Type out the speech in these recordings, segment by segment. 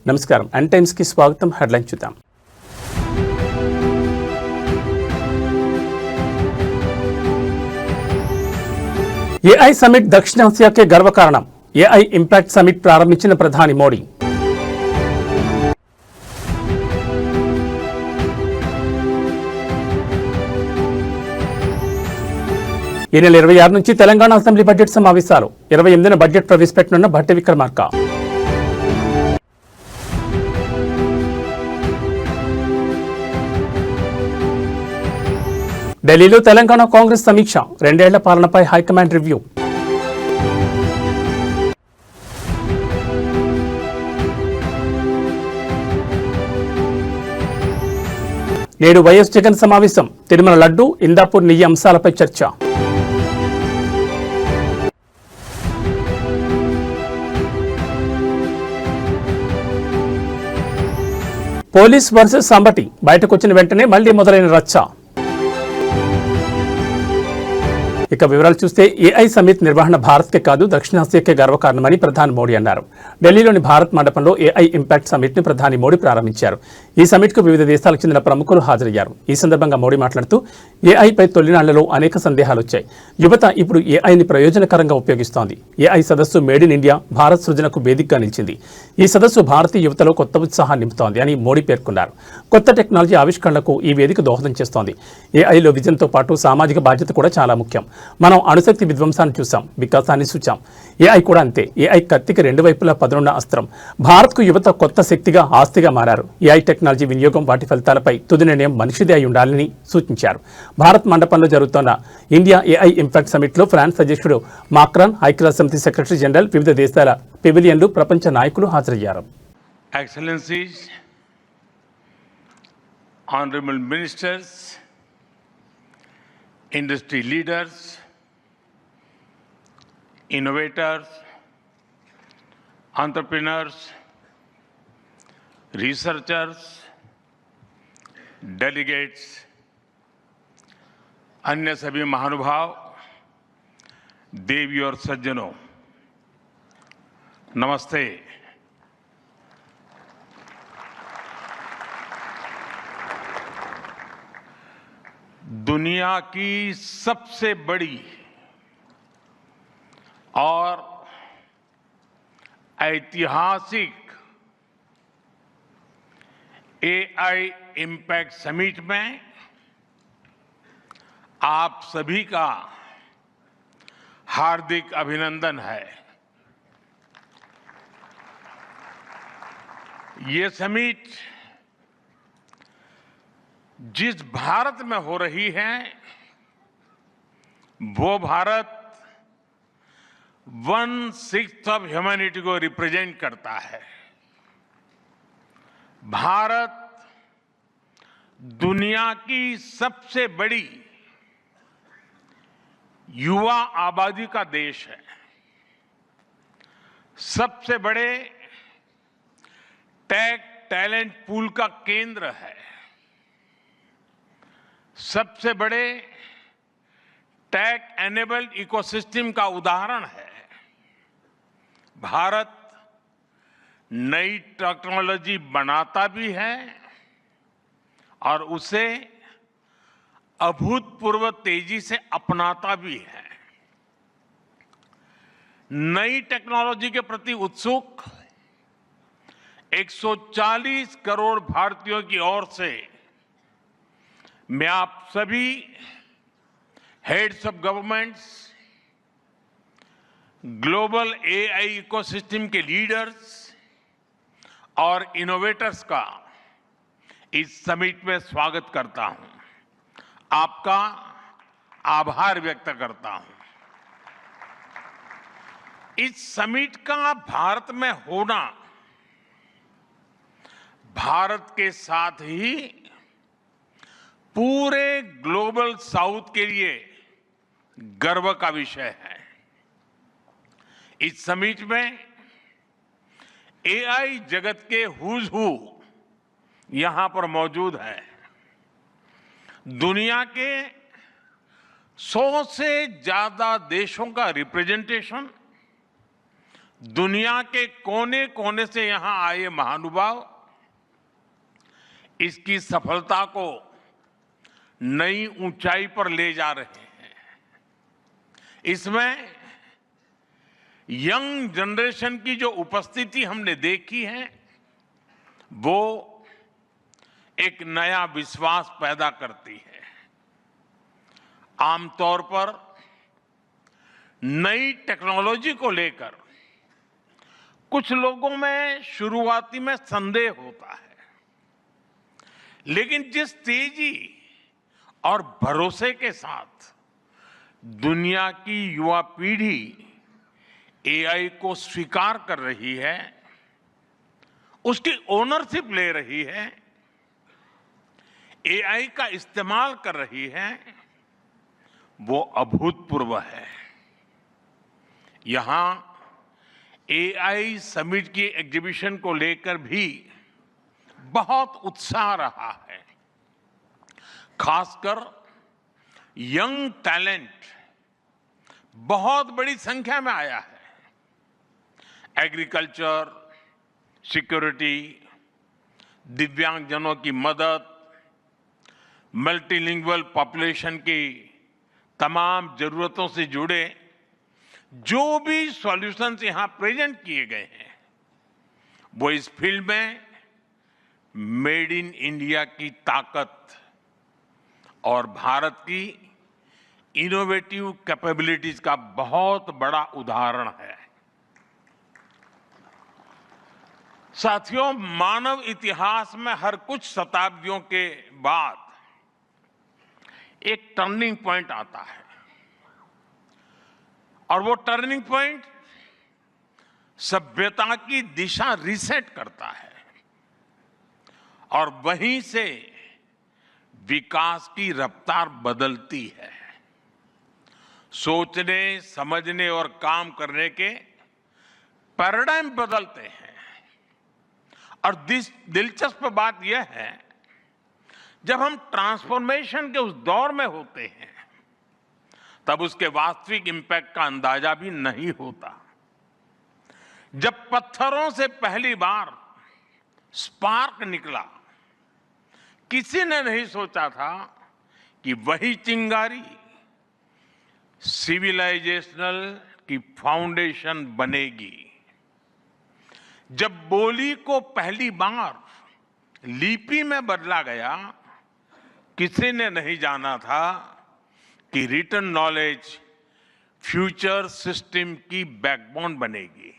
నమస్కారం and times కి స్వాగతం. హెడ్లైన్ చూద్దాం. ఏఐ సమిట్ దక్షిణాసియాకే గర్వకారణం. ఏఐ ఇంపాక్ట్ సమిట్ ప్రారంభించిన ప్రధాని మోడీ. ఈ నెల 26 నుంచి తెలంగాణ అసెంబ్లీ బడ్జెట్ సమావేశాలు. 28న బడ్జెట్ ప్రవేశపెట్టనున్న భట్టి విక్రమార్క. ఢిల్లీలో తెలంగాణ కాంగ్రెస్ సమీక్ష. 2 ఏళ్ల పాలనపై హైకమాండ్ రివ్యూ. నేడు వైఎస్ జగన్ సమావేశం. తిరుమల లడ్డు, ఇందాపూర్ నెయ్యి అంశాలపై చర్చ. Police versus సంబటి. బయటకొచ్చిన వెంటనే మళ్లీ మొదలైన రచ్చ. ఇక వివరాలు చూస్తే ఏఐ సమిట్ నిర్వహణ భారత్కే కాదు దక్షిణాసియాకే గర్వకారణమని ప్రధాని మోడీ అన్నారు. ఢిల్లీలోని భారత్ మండపంలో ఏఐ ఇంపాక్ట్ సమిట్ ని ప్రధాని మోడీ ప్రారంభించారు. ఈ సమిట్ కు వివిధ దేశాలకు చెందిన ప్రముఖులు హాజరయ్యారు. ఈ సందర్భంగా మోడీ మాట్లాడుతూ ఏఐపై తొలినాళ్లలో అనేక సందేహాలు వచ్చాయి. యువత ఇప్పుడు ఏఐని ప్రయోజనకరంగా ఉపయోగిస్తోంది. ఏఐ సదస్సు మేడ్ ఇన్ ఇండియా భారత్ సృజనకు వేదికగా నిలిచింది. ఈ సదస్సు భారతీయ యువతలో కొత్త ఉత్సాహాన్ని నింపుతోంది అని మోడీ పేర్కొన్నారు. కొత్త టెక్నాలజీ ఆవిష్కరణలకు ఈ వేదిక దోహదం చేస్తోంది. ఏఐలో విజన్తో పాటు సామాజిక బాధ్యత కూడా చాలా ముఖ్యం. మనం అణుశక్తి విధ్వంసాన్ని చూసాం, వికాసాన్ని చూచాం. ఏఐ కూడా అంతే. ఏఐ కత్తికి 2 వైపులా పదునున్న అస్త్రం. భారత్కు యువత కొత్త శక్తిగా, ఆస్తిగా మారారు. ఏఐ టెక్నాలజీ వినియోగం, వాటి ఫలితాలపై తుది నిర్ణయం మనిషిదే అయి ఉండాలని సూచించారు. భారత్ మండపంలో జరుగుతున్న ఇండియా ఏఐ ఇంపాక్ట్ సమిట్లో ఫ్రాన్స్ అధ్యక్షుడు మాక్రాన్, ఐక్యరాజ్యసమితి సెక్రటరీ జనరల్, వివిధ దేశాల పెవిలియన్లు, ప్రపంచ నాయకులు హాజరయ్యారు. Excellencies, honorable ministers, industry leaders, innovators, entrepreneurs, researchers, delegates, अन्य सभी महानुभाव, देवी और सज्जनों, नमस्ते। दुनिया की सबसे बड़ी और ऐतिहासिक एआई इंपैक्ट समिट में आप सभी का हार्दिक अभिनंदन है। ये समिट जिस भारत में हो रही है वो भारत 1/6 ऑफ ह्यूमैनिटी को रिप्रेजेंट करता है। भारत दुनिया की सबसे बड़ी युवा आबादी का देश है। सबसे बड़े टेक टैलेंट पूल का केंद्र है। सबसे बड़े टेक एनेबल्ड इकोसिस्टम का उदाहरण है। भारत नई टेक्नोलॉजी बनाता भी है और उसे अभूतपूर्व तेजी से अपनाता भी है। नई टेक्नोलॉजी के प्रति उत्सुक 140 करोड़ भारतीयों की ओर से मैं आप सभी heads of governments, global AI ecosystem के लीडर्स और इनोवेटर्स का इस समिट में स्वागत करता हूं। आपका आभार व्यक्त करता हूं। इस समिट का भारत में होना भारत के साथ ही पूरे ग्लोबल साउथ के लिए गर्व का विषय है। इस समिट में एआई जगत के हुज हू यहां पर मौजूद है। दुनिया के 100 से ज्यादा देशों का रिप्रेजेंटेशन दुनिया के कोने कोने से यहां आए महानुभाव इसकी सफलता को नई ऊंचाई पर ले जा रहे हैं। इसमें यंग जनरेशन की जो उपस्थिति हमने देखी है वो एक नया विश्वास पैदा करती है। आमतौर पर नई टेक्नोलॉजी को लेकर कुछ लोगों में शुरुआती में संदेह होता है, लेकिन जिस तेजी और भरोसे के साथ दुनिया की युवा पीढ़ी एआई को स्वीकार कर रही है, उसकी ओनरशिप ले रही है, एआई का इस्तेमाल कर रही है, वो अभूतपूर्व है। यहां एआई समिट की एग्जीबिशन को लेकर भी बहुत उत्साह रहा है। खासकर यंग टैलेंट बहुत बड़ी संख्या में आया है। एग्रीकल्चर, सिक्योरिटी, दिव्यांगजनों की मदद, मल्टीलिंगुअल पॉपुलेशन की तमाम जरूरतों से जुड़े जो भी सॉल्यूशंस यहां प्रेजेंट किए गए हैं वो इस फील्ड में मेड इन इंडिया की ताकत और भारत की इनोवेटिव कैपेबिलिटीज का बहुत बड़ा उदाहरण है। साथियों, मानव इतिहास में हर कुछ शताब्दियों के बाद एक टर्निंग पॉइंट आता है और वो टर्निंग पॉइंट सभ्यता की दिशा रीसेट करता है और वहीं से विकास की रफ्तार बदलती है। सोचने, समझने और काम करने के पैराडाइम बदलते हैं और दिलचस्प बात यह है, जब हम ट्रांसफॉर्मेशन के उस दौर में होते हैं तब उसके वास्तविक इंपैक्ट का अंदाजा भी नहीं होता। जब पत्थरों से पहली बार स्पार्क निकला, किसी ने नहीं सोचा था कि वही चिंगारी सिविलाइजेशनल की फाउंडेशन बनेगी। जब बोली को पहली बार लिपि में बदला गया, किसी ने नहीं जाना था कि रिटन नॉलेज फ्यूचर सिस्टम की बैकबोन बनेगी।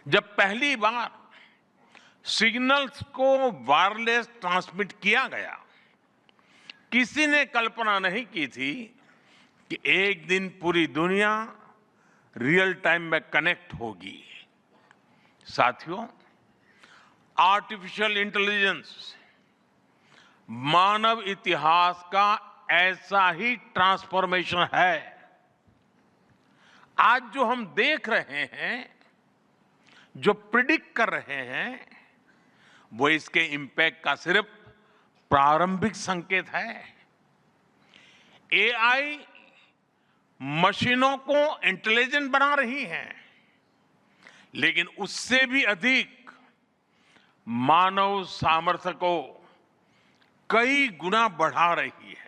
जब पहली बार सिग्नल्स को वायरलेस ट्रांसमिट किया गया, किसी ने कल्पना नहीं की थी कि एक दिन पूरी दुनिया रियल टाइम में कनेक्ट होगी। साथियों, आर्टिफिशियल इंटेलिजेंस मानव इतिहास का ऐसा ही ट्रांसफॉर्मेशन है। आज जो हम देख रहे हैं, जो प्रिडिक्ट कर रहे हैं, वो इसके इंपैक्ट का सिर्फ प्रारंभिक संकेत है। एआई मशीनों को इंटेलिजेंट बना रही है, लेकिन उससे भी अधिक मानव सामर्थ्य को कई गुना बढ़ा रही है।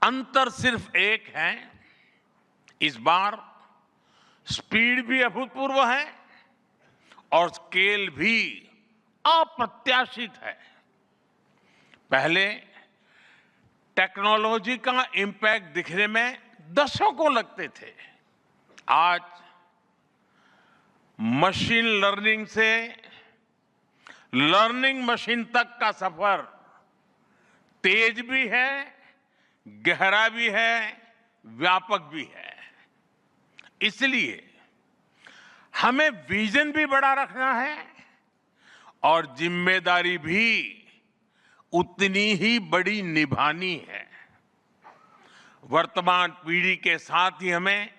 अंतर सिर्फ एक है, इस बार स्पीड भी अभूतपूर्व है और स्केल भी अप्रत्याशित है। पहले टेक्नोलॉजी का इंपैक्ट दिखने में दशकों लगते थे। आज मशीन लर्निंग से लर्निंग मशीन तक का सफर तेज भी है, गहरा भी है, व्यापक भी है। इसलिए हमें विजन भी बड़ा रखना है और जिम्मेदारी भी उतनी ही बड़ी निभानी है। वर्तमान पीढ़ी के साथ ही हमें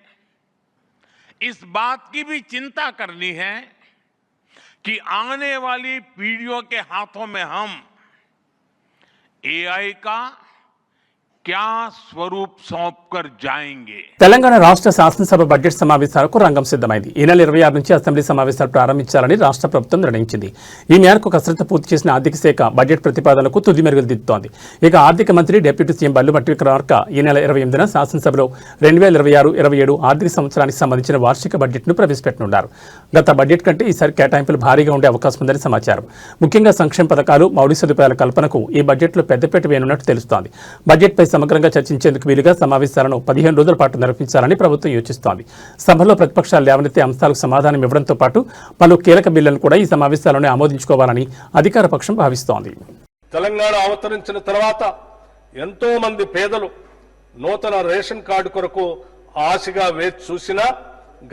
इस बात की भी चिंता करनी है कि आने वाली पीढ़ियों के हाथों में हम एआई का क्या स्वरूप सौंपकर जाएंगे। తెలంగాణ రాష్ట్ర శాసనసభ బడ్జెట్ సమావేశాలకు రంగం సిద్ధమైంది. ఈ నెల 26 నుంచి అసెంబ్లీ సమావేశాలు ప్రారంభించాలని రాష్ట్ర ప్రభుత్వం నిర్ణయించింది. ఈ మేరకు కసరత్తు పూర్తి చేసిన ఆర్థిక శాఖ బడ్జెట్ ప్రతిపాదనలకు తుది మెరుగులు దిద్దుతోంది. ఇక ఆర్థిక మంత్రి డిప్యూటీ సీఎం బల్లుభట్టి విక్రమార్క ఈ నెల 28న శాసనసభలో 2026-27 ఆర్థిక సంవత్సరానికి సంబంధించిన వార్షిక బడ్జెట్ను ప్రవేశపెట్టనున్నారు. గత బడ్జెట్ కంటే ఈసారి కేటాయింపులు భారీగా ఉండే అవకాశం ఉందని సమాచారం. ముఖ్యంగా సంక్షేమ పథకాలు, మౌలిక సదుపాయాల కల్పనకు ఈ బడ్జెట్లో పెద్దపీట వేయనున్నట్టు తెలుస్తోంది. బడ్జెట్పై సమగ్రంగా చర్చించేందుకు వీలుగా సమావేశాలను 15 రోజుల పాటు నిర్వహించాలని ప్రభుత్వం యోచిస్తోంది. సభలో ప్రతిపక్షాలు లేవనెత్తే అంశాలకు సమాధానం ఇవ్వడంతో పాటు పలు కీలక బిల్లులను కూడా ఈ సమావేశాలను ఆమోదించుకోవాలని అధికార పక్షం భావిస్తోంది. తెలంగాణ అవతరించిన తర్వాత ఎంతో మంది పేదలు నూతన రేషన్ కార్డు కొరకు ఆశగా వేచి చూసినా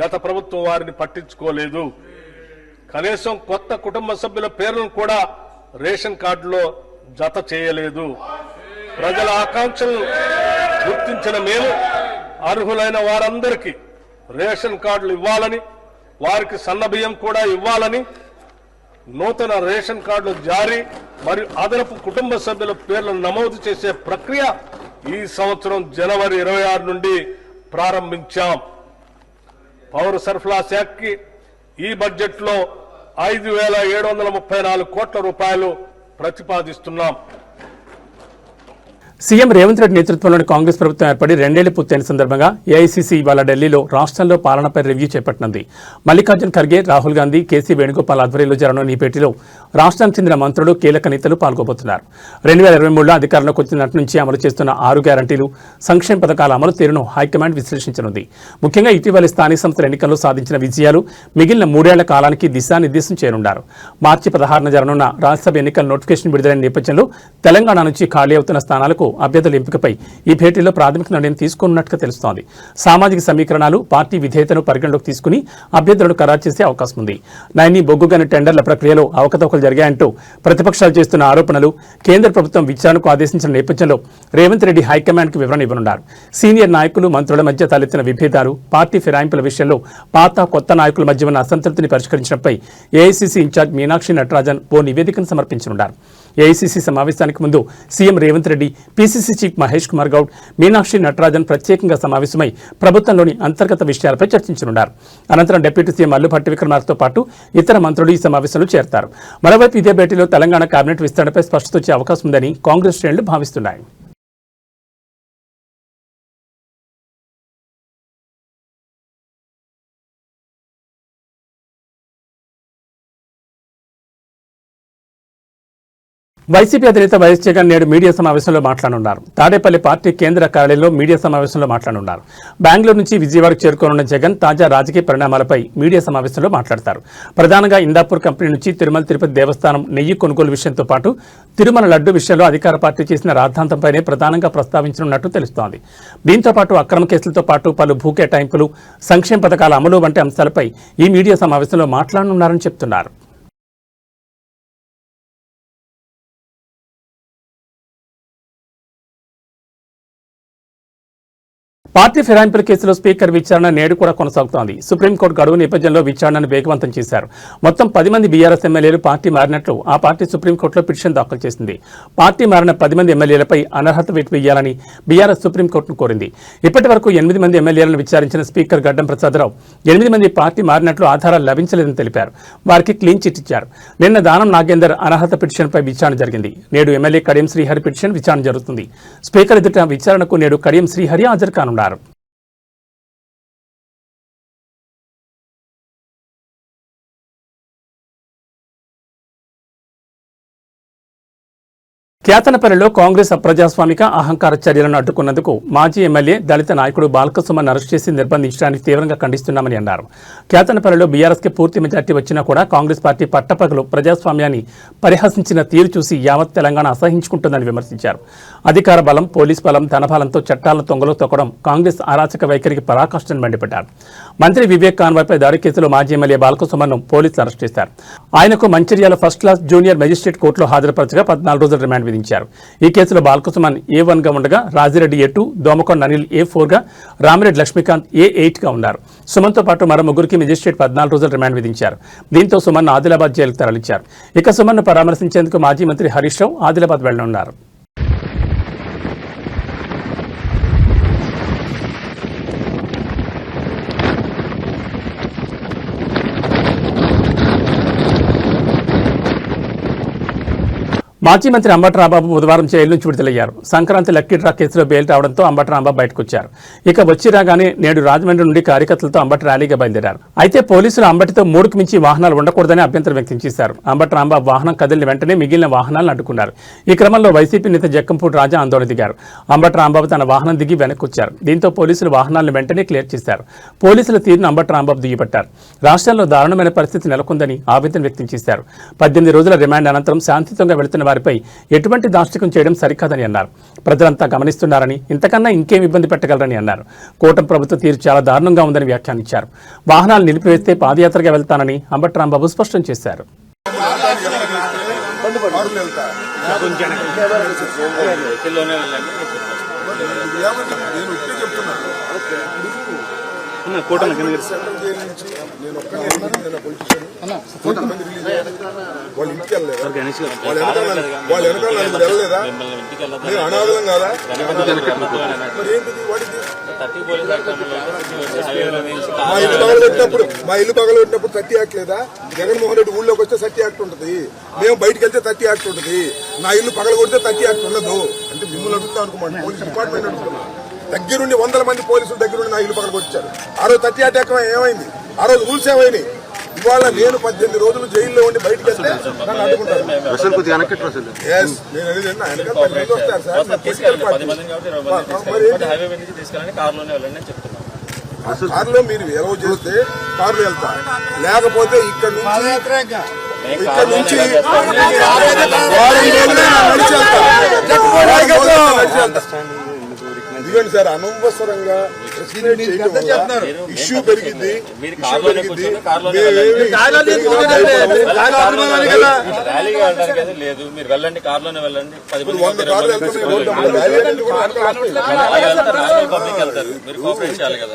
గత ప్రభుత్వం వారిని పట్టించుకోలేదు. కనీసం కొత్త కుటుంబ సభ్యుల పేర్లను కూడా రేషన్ కార్డులో జత చేయలేదు. ప్రజల ఆకాంక్షలను గుర్తించిన మేము అర్హులైన వారందరికీ రేషన్ కార్డులు ఇవ్వాలని, వారికి సన్నబియ్యం కూడా ఇవ్వాలని, నూతన రేషన్ కార్డులు జారీ మరియు అదనపు కుటుంబ సభ్యుల పేర్లను నమోదు చేసే ప్రక్రియ ఈ సంవత్సరం జనవరి 26 నుండి ప్రారంభించాం. పౌర సరఫరా శాఖకి ఈ బడ్జెట్లో 5,734 కోట్ల రూపాయలు ప్రతిపాదిస్తున్నాం. సీఎం రేవంత్ రెడ్డి నేతృత్వంలోని కాంగ్రెస్ ప్రభుత్వం ఏర్పడి 2 ఏళ్లు పూర్తయిన సందర్భంగా ఏఐసీసీ ఇవాళ ఢిల్లీలో రాష్ట్రంలో పాలనపై రివ్యూ చేపట్టనుంది. మల్లికార్జున్ ఖర్గే, రాహుల్ గాంధీ, కేసీ వేణుగోపాల్ ఆధ్వర్యంలో జరగనున్న ఈ భేటీలో రాష్ట్రానికి చెందిన మంత్రులు, కీలక నేతలు పాల్గొబోతున్నారు. 2023లో అధికారంలోకి వచ్చినట్టు నుంచి అమలు చేస్తున్న 6 గ్యారంటీలు, సంక్షేమ పథకాల అమలు తీరును హైకమాండ్ విశ్లేషించనుంది. ముఖ్యంగా ఇటీవలి స్థానిక సంస్థల ఎన్నికల్లో సాధించిన విజయాలు, మిగిలిన 3 ఏళ్ల కాలానికి దిశానిర్దేశం చేయనున్నారు. మార్చి 16న జరగనున్న రాజ్యసభ ఎన్నికల నోటిఫికేషన్ విడుదలైన నేపథ్యంలో తెలంగాణ నుంచి ఖాళీ అవుతున్న స్థానాలకు అభ్యర్థుల ఎంపికపై ఈ భేటీలో ప్రాథమిక నిర్ణయం తీసుకోనున్నట్టుగా తెలుస్తోంది. సామాజిక సమీకరణాలు, పార్టీ విధేయతను పరిగణలోకి తీసుకుని అభ్యర్థులను ఖరారు చేసే అవకాశం ఉంది. నైని బొగ్గుగని టెండర్ల ప్రక్రియలో అవకతవకలు జరిగాయంటూ ప్రతిపక్షాలు చేస్తున్న ఆరోపణలు, కేంద్ర ప్రభుత్వం విచారణకు ఆదేశించిన నేపథ్యంలో రేవంత్ రెడ్డి హైకమాండ్కు వివరణ ఇవ్వనున్నారు. సీనియర్ నాయకులు, మంత్రుల మధ్య తలెత్తిన విభేదాలు, పార్టీ ఫిరాయింపుల విషయంలో పాత, కొత్త నాయకుల మధ్య ఉన్న అసంతృప్తిని పరిష్కరించడంపై ఏఐసీసీ ఇన్ఛార్జ్ మీనాక్షి నటరాజన్ ఓ నివేదికను సమర్పించనున్నారు. ఏఐసీసీ సమావేశానికి ముందు CM Revanth Reddy, PCC chief Mahesh Kumar Goud, Meenakshi Natarajan ప్రత్యేకంగా సమావేశమై ప్రభుత్వంలోని అంతర్గత విషయాలపై చర్చించనున్నారు. అనంతరం డిప్యూటీ సీఎం బల్లుభట్టి విక్రమార్కతో పాటు ఇతర మంత్రులు ఈ సమావేశంలో చేరతారు. మరోవైపు ఇదే భేటీలో తెలంగాణ కేబినెట్ విస్తరణపై స్పష్టత వచ్చే అవకాశం ఉందని కాంగ్రెస్ శ్రేణులు భావిస్తున్నాయి. వైసీపీ అధినేత వైఎస్ జగన్ నేడు మీడియా సమావేశంలో మాట్లాడనున్నారు. తాడేపల్లి పార్టీ కేంద్ర కార్యాలయంలో మీడియా సమావేశంలో మాట్లాడనున్నారు. బెంగళూరు నుంచి విజయవాడకు చేరుకోనున్న జగన్ తాజా రాజకీయ పరిణామాలపై మీడియా సమావేశంలో మాట్లాడతారు. ప్రధానంగా ఇందాపూర్ కంపెనీ నుంచి తిరుమల తిరుపతి దేవస్థానం నెయ్యి కొనుగోలు విషయంతో పాటు తిరుమల లడ్డు విషయంలో అధికార పార్టీ చేసిన రాద్ధాంతంపైనే ప్రధానంగా ప్రస్తావించనున్నట్టు తెలుస్తోంది. దీంతో పాటు అక్రమ కేసులతో పాటు పలు భూ కేటాయింపులు, సంక్షేమ పథకాల అమలు వంటి అంశాలపై ఈ మీడియా సమావేశంలో మాట్లాడనున్నారని చెప్తున్నారు. పార్టీ ఫిరాయింపుల కేసులో స్పీకర్ విచారణ నేడు కూడా కొనసాగుతోంది. సుప్రీంకోర్టు గడువు నేపథ్యంలో విచారణను వేగవంతం చేశారు. మొత్తం 10 మంది బీఆర్ఎస్ ఎమ్మెల్యేలు పార్టీ మారినట్లు ఆ పార్టీ సుప్రీంకోర్టులో పిటిషన్ దాఖలు చేసింది. పార్టీ మారిన 10 మంది ఎమ్మెల్యేలపై అనర్హత వేటు వేయాలని బీఆర్ఎస్ సుప్రీంకోర్టును కోరింది. ఇప్పటి వరకు 8 మంది ఎమ్మెల్యేలను విచారించిన స్పీకర్ గడ్డం ప్రసాదరావు 8 మంది పార్టీ మారినట్లు ఆధారాలు లభించలేదని తెలిపారు. వారికి క్లీన్ చిట్ ఇచ్చారు. నిన్న దానం నాగేందర్ అనర్హత పిటిషన్పై విచారణ జరిగింది. నేడు ఎమ్మెల్యే కడియం శ్రీహరి పిటిషన్ విచారణ జరుగుతుంది. స్పీకర్ ఎదుట విచారణకు నేడు కడియం శ్రీహరి హాజరు కానున్నారు. కేతనపల్లిలో కాంగ్రెస్ అప్రజాస్వామిక అహంకార చర్యలను అడ్డుకున్నందుకు మాజీ ఎమ్మెల్యే, దళిత నాయకుడు బాల్కసుమన్ అరెస్ట్ చేసి నిర్బంధించడానికి తీవ్రంగా ఖండిస్తున్నామని అన్నారు. కేతనపల్లిలో బీఆర్ఎస్కి పూర్తి మెజార్టీ వచ్చినా కూడా కాంగ్రెస్ పార్టీ పట్టపగలు ప్రజాస్వామ్యాన్ని పరిహసించిన తీరు చూసి యావత్ తెలంగాణ అసహించుకుంటుందని విమర్శించారు. అధికార బలం, పోలీస్ బలం, ధనబలంతో చట్టాలను తొంగలో తొక్కడం కాంగ్రెస్ అరాచక వైఖరికి పరాకాష్ఠని మండిపడ్డారు. మంత్రి వివేక్ కాన్వాయ్పై దాడి కేసులో మాజీ ఎమ్మెల్యే బాల్కసుమన్ను పోలీసులు అరెస్ట్ చేశారు. ఆయనకు Mancherial first class junior magistrate కోర్టులో హాజరుపరచగా 14 రోజుల రిమాండ్ విధించారు. ఈ కేసులో బాల్కసుమన్ A1 గా ఉండగా రాజిరెడ్డి A2, దోమకొండ అనిల్ A4 గా, రామిరెడ్డి లక్ష్మీకాంత్ A8 గా ఉన్నారు. సుమన్తో పాటు మరో ముగ్గురికి మెజిస్ట్రేట్ 14 రోజుల రిమాండ్ విధించారు. దీంతో సుమన్ ఆదిలాబాద్ జైలుకు తరలించారు. ఇక సుమన్ను పరామర్శించేందుకు మాజీ మంత్రి హరీష్ రావు ఆదిలాబాద్ వెళ్లనున్నారు. మాజీ మంత్రి అంబటి రాంబాబు బుధవారం జైలు నుంచి విడుదలయ్యారు. సంక్రాంతి లక్కీ డ్రా కేసులో బెయిల్ రావడంతో అంబటి రాంబాబు బయటకు వచ్చారు. ఇక వచ్చి రాగానే నేడు రాజమండ్రి నుండి కార్యకర్తలతో అంబటి ర్యాలీగా బయలుదేరారు. అయితే పోలీసులు అంబటితో 3కు మించి వాహనాలు ఉండకూడదని అభ్యంతరం వ్యక్తం చేశారు. అంబటి రాంబాబు వాహనం కదిలిన వెంటనే మిగిలిన వాహనాలను అడ్డుకున్నారు. ఈ క్రమంలో వైసీపీ నేత జక్కంపూడి రాజా ఆందోళన దిగారు. అంబటి రాంబాబు తన వాహనం దిగి వెనక్కొచ్చారు. దీంతో పోలీసులు వాహనాలను వెంటనే క్లియర్ చేశారు. పోలీసుల తీరును అంబటి రాంబాబు దుయ్యబట్టారు. రాష్ట్రంలో దారుణమైన పరిస్థితి నెలకొందని ఆవేదన వ్యక్తం చేశారు. 18 రోజుల రిమాండ్ అనంతరం శాంతియుతంగా వెళుతున్న వారిపై ఎటువంటి దాష్టికం చేయడం సరికాదని అన్నారు. ప్రజలంతా గమనిస్తున్నారని, ఇంతకన్నా ఇంకేం ఇబ్బంది పెట్టగలరని అన్నారు. కూటమి ప్రభుత్వ తీరు చాలా దారుణంగా ఉందని వ్యాఖ్యానించారు. వాహనాలు నిలిపివేస్తే పాదయాత్రగా వెళ్తానని అంబటి రాంబాబు స్పష్టం చేశారు. వాళ్ళ ఇంటికి వెళ్ళలేదా? వాళ్ళ వెనకాల వెళ్ళలేదా? నేను అనాథలం కాదా? మరి ఏంటిది వాడికి? మా ఇల్లు పగలబెట్టినప్పుడు 30 యాక్ట్ లేదా? జగన్మోహన్ రెడ్డి ఊళ్ళోకి వస్తే 30 యాక్ట్ ఉంటుంది. మేము బయటకు వెళ్తే 30 యాక్ట్ ఉంటుంది. నా ఇల్లు పగలగొడితే 30 యాక్ట్ ఉండదు. అంటే మిమ్మల్ని అడుగుతా అనుకోమండి, పోలీస్ డిపార్ట్మెంట్ అడుగుతున్నా. దగ్గరుండి 100 మంది పోలీసులు దగ్గరుండి నా ఇల్లు పగలగొచ్చారు. ఆ రోజు 30 యాక్ట్ ఏమైంది? ఆ రోజు రూల్స్ ఏమైనాయి? ఇవాళ నేను 18 రోజులు జైల్లో ఉండి బయటకు వెళ్తే నన్ను అడ్డుకుంటారు. కారులో మీరు ఎలవ చేస్తే కారులో వెళ్తా, లేకపోతే ఇక్కడ నుంచి ఇదిగోండి సార్, అనవసరంగా ఇష్యూ పెరిగింది. లేదు, మీరు వెళ్ళండి, కార్లోనే వెళ్ళండి. 100 కార్లు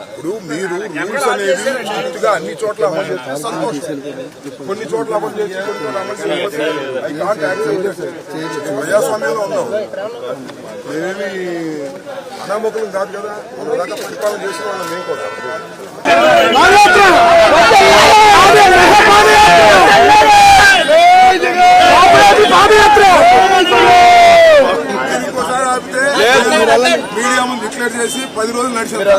ఇప్పుడు మీరు రూల్స్ అనేది స్ట్రిక్ట్ గా అన్ని చోట్ల అమలు చేస్తే సంతోషం. కొన్ని చోట్ల అమలు చేసి ప్రజాస్వామ్యంలో ఉన్నాం. మేమేమి అనామకులం కాదు కదా, మన దాకా పరిపాలన చేసిన వాళ్ళం మేము కూడా. ఇంకోసారి ఆపితే మీడియా ముందు డిక్లేర్ చేసి 10 రోజులు నడిచారు.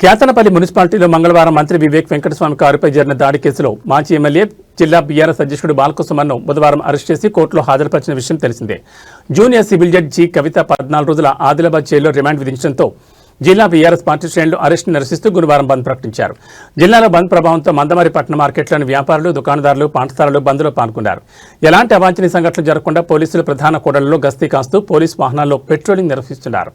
కేతనపల్లి మున్సిపాలిటీలో మంగళవారం మంత్రి వివేక్ వెంకటస్వామి కారుపై జరిగిన దాడి కేసులో మాజీ ఎమ్మెల్యే జిల్లా బీఆర్ఎస్ అధ్యక్షుడు బాలకృష్ణను బుధవారం అరెస్ట్ చేసి కోర్టులో హాజరుపరిచిన విషయం తెలిసిందే. జూనియర్ సివిల్ జడ్జి జి కవిత 14 రోజుల ఆదిలాబాద్ జైల్లో రిమాండ్ విధించడంతో జిల్లా బీఆర్ఎస్ పార్టీ శ్రేణులు అరెస్టును నిరసిస్తూ గురువారం బంద్ ప్రకటించారు. జిల్లాలో బంద్ ప్రభావంతో మందమరి పట్టణ మార్కెట్లోని వ్యాపారులు, దుకాణదారులు, పాఠశాలలు బంద్లో పాల్గొన్నారు. ఎలాంటి అవాంఛనీయ సంఘటనలు జరగకుండా పోలీసులు ప్రధాన కూడళ్లలో గస్తీ కాస్తూ పోలీసు వాహనాల్లో పెట్రోలింగ్ నిర్వహిస్తున్నారు.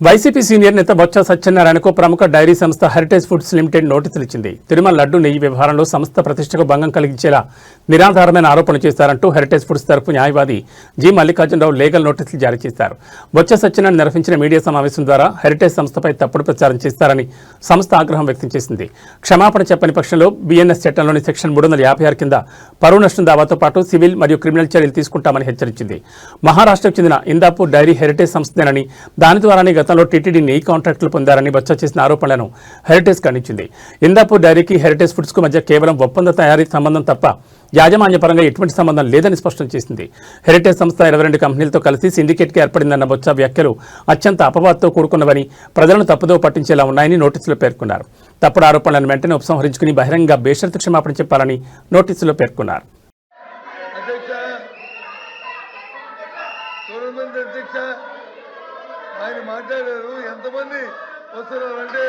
వైసీపీ సీనియర్ నేత బొత్స సత్యనారాయణకు ప్రముఖ డైరీ సంస్థ హెరిటేజ్ ఫుడ్స్ లిమిటెడ్ నోటీసులు ఇచ్చింది. తిరుమల లడ్డు నెయ్యి వ్యవహారంలో సంస్థ ప్రతిష్టకు భంగం కలిగించేలా నిరాధారమైన ఆరోపణలు చేశారంటూ హెరిటేజ్ ఫుడ్స్ తరఫు న్యాయవాది జి మల్లికార్జునరావు లీగల్ నోటీసులు జారీ చేశారు. బొత్స సత్యనారాయణ నిర్వహించిన మీడియా సమావేశం ద్వారా హెరిటేజ్ సంస్థపై తప్పుడు ప్రచారం చేస్తారని సంస్థ ఆగ్రహం వ్యక్తం చేసింది. క్షమాపణ చెప్పని పక్షంలో బిఎన్ఎస్ చట్టంలోని సెక్షన్ 356 కింద పరువు నష్టం దావాతో పాటు సివిల్ మరియు క్రిమినల్ చర్యలు తీసుకుంటామని హెచ్చరించింది. మహారాష్ట్రకు చెందిన ఇందాపూర్ డైరీ హెరిటేజ్ సంస్థేనని దాని ద్వారానే గతంలో టీటీడీ నెయ్యి కాంట్రాక్టులు పొందారని బొత్స చేసిన ఆరోపణలను హెరిటేజ్ ఖండించింది. ఇందాపూర్ డైరీకి హెరిటేజ్ ఫుడ్స్కు మధ్య కేవలం ఒప్పంద తయారీ సంబంధం తప్ప యాజమాన్యపరంగా ఎటువంటి సంబంధం లేదని స్పష్టం చేసింది. హెరిటేజ్ సంస్థ 22 కంపెనీలతో కలిసి సిండికేట్కి ఏర్పడిందన్న బొత్స వ్యాఖ్యలు అత్యంత అపవాదుతో కూడుకున్నవని, ప్రజలను తప్పుదో పట్టించేలా ఉన్నాయని నోటీసులో పేర్కొన్నారు. తప్పుడు ఆరోపణలను వెంటనే ఉపసంహరించుకుని బహిరంగ బేషరతు క్షమాపణ చెప్పాలని నోటీసులో పేర్కొన్నారు. ఆయన మాట్లాడారు. ఎంతమంది వస్తున్నారు అంటే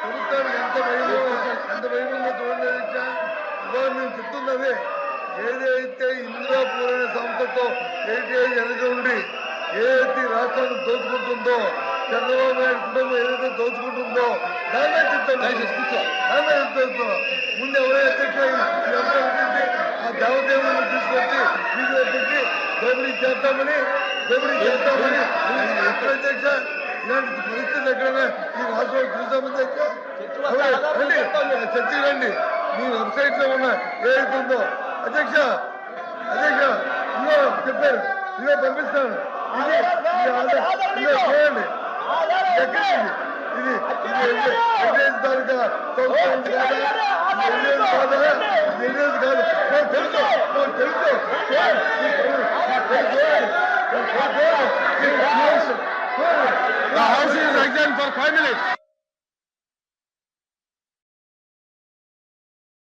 ప్రభుత్వానికి ఎంత భయంగా చూడండి. ఇవాళ నేను చెప్తున్నదే, ఏదైతే ఇందిరాపూర్ అనే సంస్థతో హెరిటేజ్ వెనక ఉండి ఏదైతే రాష్ట్రాన్ని దోచుకుంటుందో, చంద్రబాబు నాయుడు కుటుంబం ఏదైతే దోచుకుంటుందో దాన్నే చెప్తాను. ముందు ఎవరైతే అధ్యక్ష ఆ దేవదేవులను తీసుకొచ్చి వీధిలో పెట్టి దోపిడీ చేస్తామని ఎక్కడ అధ్యక్ష ఇలాంటి పరిస్థితులు ఎక్కడైనా ఈ రాష్ట్రంలో చూసామని చర్చకి రండి. మీ వెబ్సైట్ లో ఉన్న ఏదైతుందో అధ్యక్ష ఇదో చెప్పారు, ఇదో పంపిస్తాను, ఇదో చేయండి. ఇది తాలూకా The house is adjourned for 5 minutes.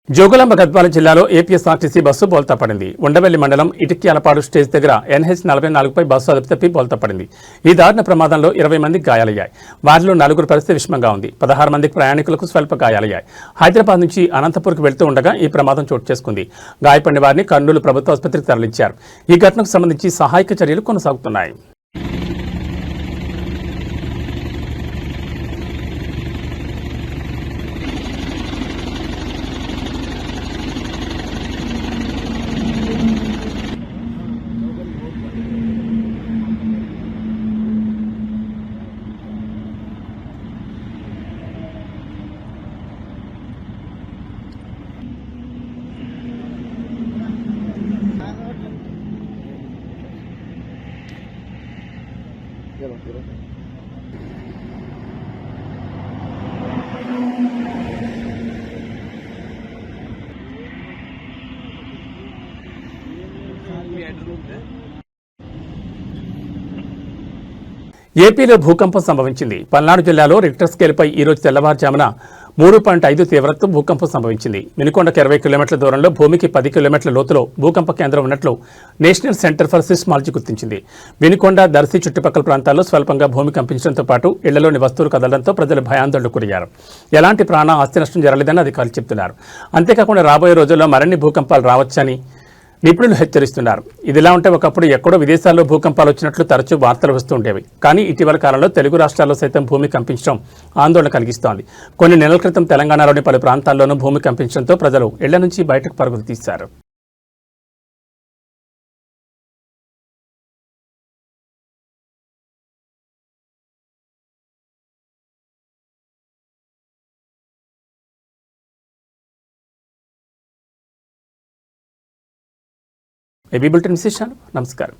Jogulamba Gadwal జిల్లాలో ఏపీఎస్ఆర్టీసీ బస్సు బోల్తా పడింది. ఉండవెల్లి మండలం ఇటిక్యాలపాడు స్టేజ్ దగ్గర NH 44పై బస్సు అదుపు తప్పి బోల్తా పడింది. ఈ దారుణ ప్రమాదంలో 20 మందికి గాయాలయ్యాయి. వారిలో 4 పరిస్థితి విషమంగా ఉంది. 16 మంది ప్రయాణికులకు స్వల్ప గాయాలయ్యాయి. హైదరాబాద్ నుంచి అనంతపూర్కి వెళ్తూ ఉండగా ఈ ప్రమాదం చోటు చేసుకుంది. గాయపడిన వారిని కర్నూలు ప్రభుత్వ ఆసుపత్రికి తరలించారు. ఈ ఘటనకు సంబంధించి సహాయక చర్యలు కొనసాగుతున్నాయి. ఏపీలో భూకంపం సంభవించింది. పల్నాడు జిల్లాలో రిక్టర్ స్కేల్పై ఈరోజు తెల్లవారుజామున 3.5 తీవ్రతతో భూకంపం సంభవించింది. వినుకొండకు 20 కిలోమీటర్ల దూరంలో భూమికి 10 కిలోమీటర్ల లోతులో భూకంప కేంద్రం ఉన్నట్లు నేషనల్ సెంటర్ ఫర్ సిస్మాలజీ గుర్తించింది. వినుకొండ, దర్శి చుట్టుపక్కల ప్రాంతాల్లో స్వల్పంగా భూమి కంపించడంతో పాటు ఇళ్లలోని వస్తువులు కదలడంతో ప్రజలు భయాందోళనకు గురయ్యారు. ఎలాంటి ప్రాణ ఆస్తి నష్టం జరగలేదని అధికారులు చెబుతున్నారు. అంతేకాకుండా రాబోయే రోజుల్లో మరిన్ని భూకంపాలు రావచ్చని నిపుణులు హెచ్చరిస్తున్నారు. ఇదిలా ఉంటే ఒకప్పుడు ఎక్కడో విదేశాల్లో భూకంపాలు వచ్చినట్లు తరచూ వార్తలు వస్తుండేవి. కానీ ఇటీవల కాలంలో తెలుగు రాష్ట్రాల్లో సైతం భూమి కంపించడం ఆందోళన కలిగిస్తోంది. కొన్ని నెలల క్రితం తెలంగాణలోని పలు ప్రాంతాల్లోనూ భూమి కంపించడంతో ప్రజలు ఇళ్ల నుంచి బయటకు పరుగులు తీశారు. ఏబీ బులెటిన్ విశేషాలు. నమస్కారం.